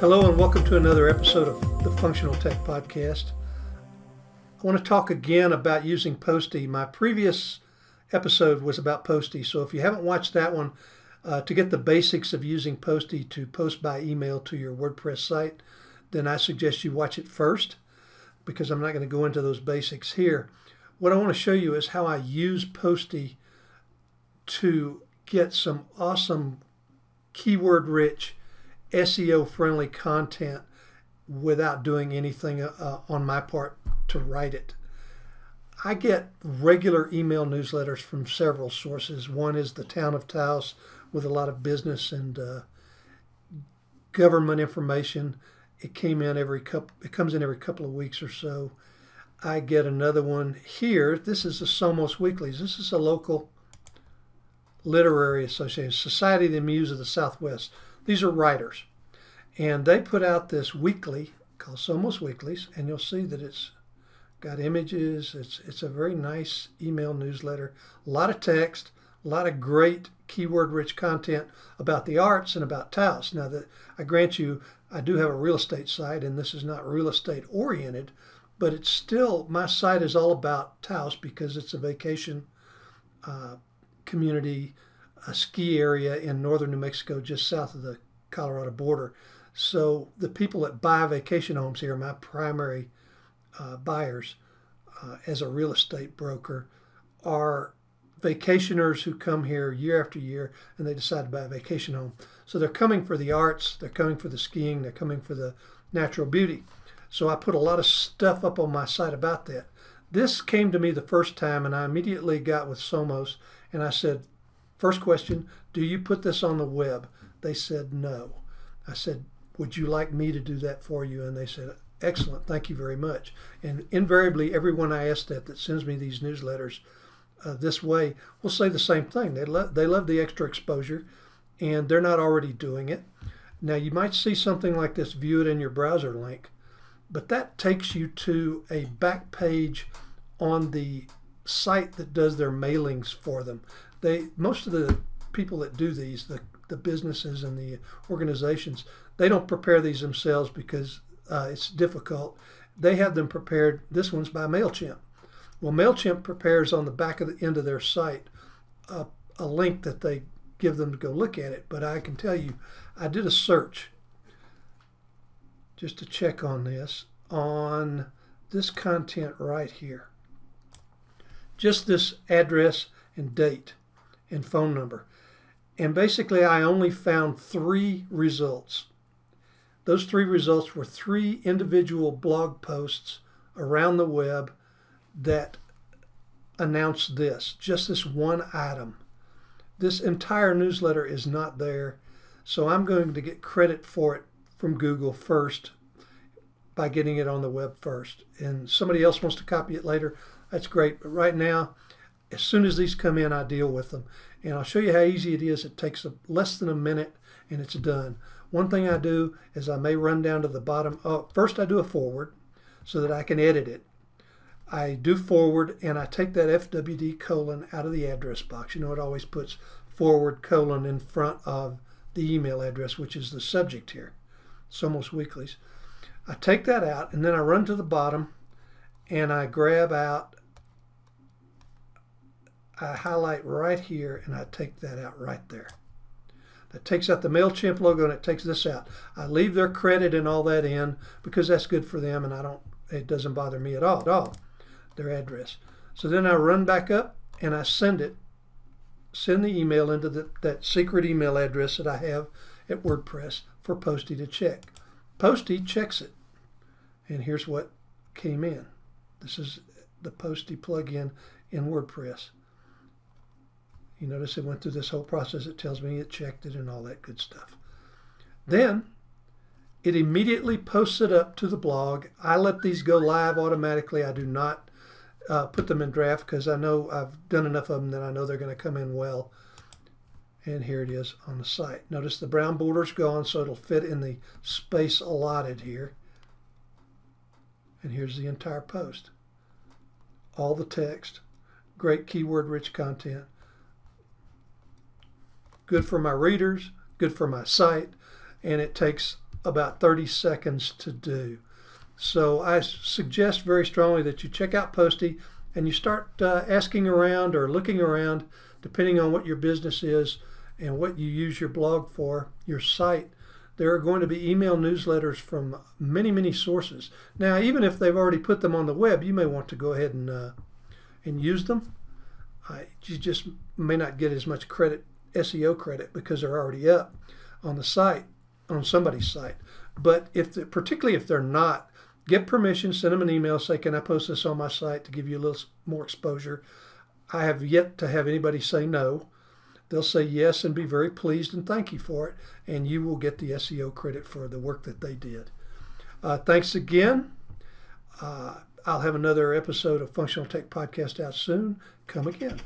Hello and welcome to another episode of the Functional Tech Podcast. I want to talk again about using Posty. My previous episode was about Posty, so if you haven't watched that one, to get the basics of using Posty to post by email to your WordPress site, then I suggest you watch it first because I'm not going to go into those basics here. What I want to show you is how I use Posty to get some awesome keyword-rich SEO-friendly content without doing anything on my part to write it. I get regular email newsletters from several sources. One is the Town of Taos with a lot of business and government information. It comes in every couple of weeks or so. I get another one here. This is the Somos Weeklies. This is a local literary association, Society of the Muse of the Southwest. These are writers, and they put out this weekly called Somos Weeklies, and you'll see that it's got images. It's a very nice email newsletter, a lot of text, a lot of great keyword-rich content about the arts and about Taos. Now, I grant you, I do have a real estate site, and this is not real estate oriented, but it's still, my site is all about Taos because it's a vacation community, a ski area in northern New Mexico, just south of the Colorado border. So the people that buy vacation homes here, my primary buyers as a real estate broker, are vacationers who come here year after year and they decide to buy a vacation home. So they're coming for the arts, they're coming for the skiing, they're coming for the natural beauty. So I put a lot of stuff up on my site about that. This came to me the first time, and I immediately got with Somos and I said, first question, do you put this on the web? They said no. I said, would you like me to do that for you? And they said, excellent, thank you very much. And invariably, everyone I ask that sends me these newsletters this way will say the same thing. They love the extra exposure, and they're not already doing it. Now, you might see something like this, view it in your browser link, but that takes you to a back page on the site that does their mailings for them. Most of the people that do these, the businesses and the organizations, they don't prepare these themselves because it's difficult. They have them prepared. This one's by MailChimp. Well, MailChimp prepares on the back of the end of their site a link that they give them to go look at it. But I can tell you, I did a search just to check on this content right here. Just this address and date and phone number. And basically, I only found 3 results. Those 3 results were 3 individual blog posts around the web that announced this, just this one item. This entire newsletter is not there, so I'm going to get credit for it from Google first by getting it on the web first. And somebody else wants to copy it later, that's great. But right now, as soon as these come in, I deal with them. And I'll show you how easy it is. It takes less than a minute and it's done. One thing I do is I may run down to the bottom. First I do a forward so that I can edit it. I do forward and I take that FWD colon out of the address box. You know, it always puts forward colon in front of the email address, which is the subject here. Somos Weeklies. I take that out and then I run to the bottom and I grab out, I highlight right here and I take that out right there. That takes out the MailChimp logo and it takes this out. I leave their credit and all that in because that's good for them and it doesn't bother me at all, their address. So then I run back up and I send the email into that secret email address that I have at WordPress for Posty to check. Posty checks it. And here's what came in. This is the Posty plugin in WordPress. You notice it went through this whole process. It tells me it checked it and all that good stuff. Then it immediately posts it up to the blog. I let these go live automatically. I do not put them in draft because I know I've done enough of them that I know they're going to come in well. And here it is on the site. Notice the brown border's gone, so it'll fit in the space allotted here. And here's the entire post. All the text, great keyword-rich content. Good for my readers, good for my site, and it takes about 30 seconds to do. So I suggest very strongly that you check out Posty and you start asking around or looking around, depending on what your business is and what you use your blog for, your site. There are going to be email newsletters from many, many sources. Now, even if they've already put them on the web, you may want to go ahead and use them. You just may not get as much credit, SEO credit, because they're already up on the site, on somebody's site. But particularly if they're not, get permission, send them an email, say, can I post this on my site to give you a little more exposure? I have yet to have anybody say no. They'll say yes and be very pleased and thank you for it, and you will get the SEO credit for the work that they did. Thanks again. I'll have another episode of Functional Tech Podcast out soon. Come again.